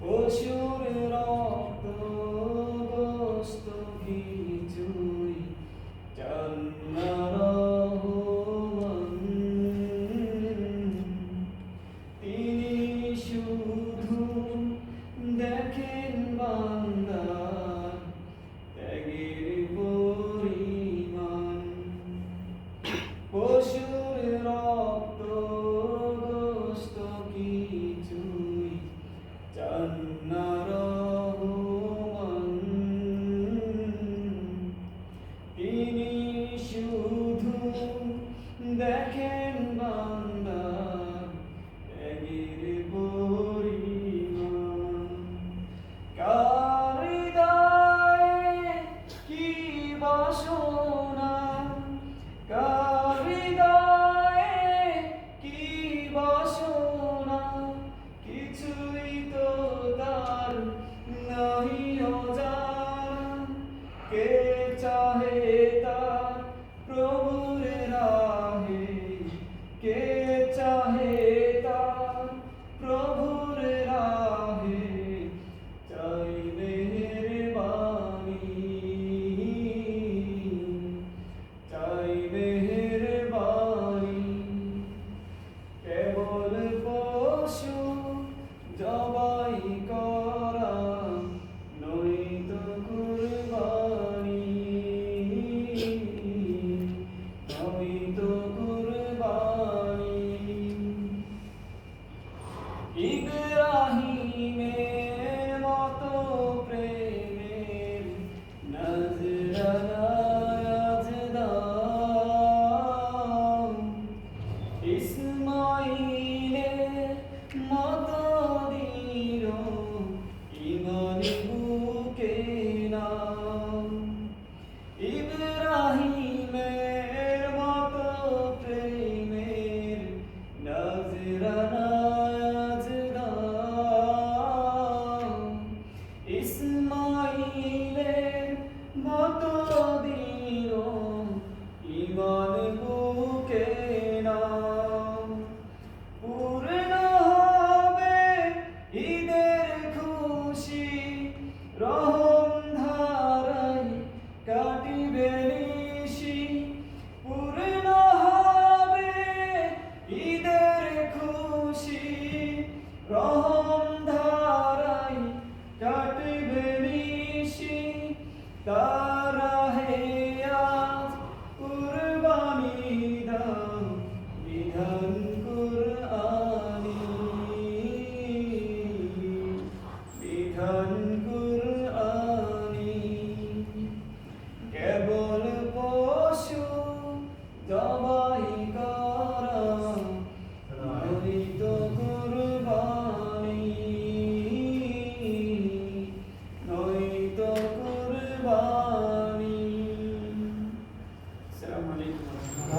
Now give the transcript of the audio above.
পশুর রক্ত গোস্ত কিছুই চান না রহমান। তিনি শুধু দেখেন বান্দার ত্যাগের পরিমাণ। পশুর রক্ত গোস্ত কিছুই চান না রহমান। তিনি শুধু দেখেন বান্দার ত্যাগের পরিমাণ। কার হৃদয়ে কি বাসনা, কার হৃদয়ে কি বাসনা, কিছুই তো তার নাহি অজানা। কে চাহে তার প্রভুর রাহে, কে চাহে তার প্রভুর রাহে, চাই মেহেরবানি, চাই মেহেরবানি। কেবল পশু জবাই করা নয়তো কুরবানি, নয়তো কুরবানি। ইব্রাহিমের মতো প্রেমের নজরানা আজ দাও, ইসমাইলের মতো দৃঢ় ঈমান বুকে নাও। ইব্রাহিমের মতো প্রেমের নজরানা আজ দাও, ইসমাইলের মতো দৃঢ় ঈমান বুকে নাও। পূর্ণ হবে ঈদের খুশি, রহম ধারায় কাটিবে নিশি। পূর্ণ হবে ঈদের খুশি, রহম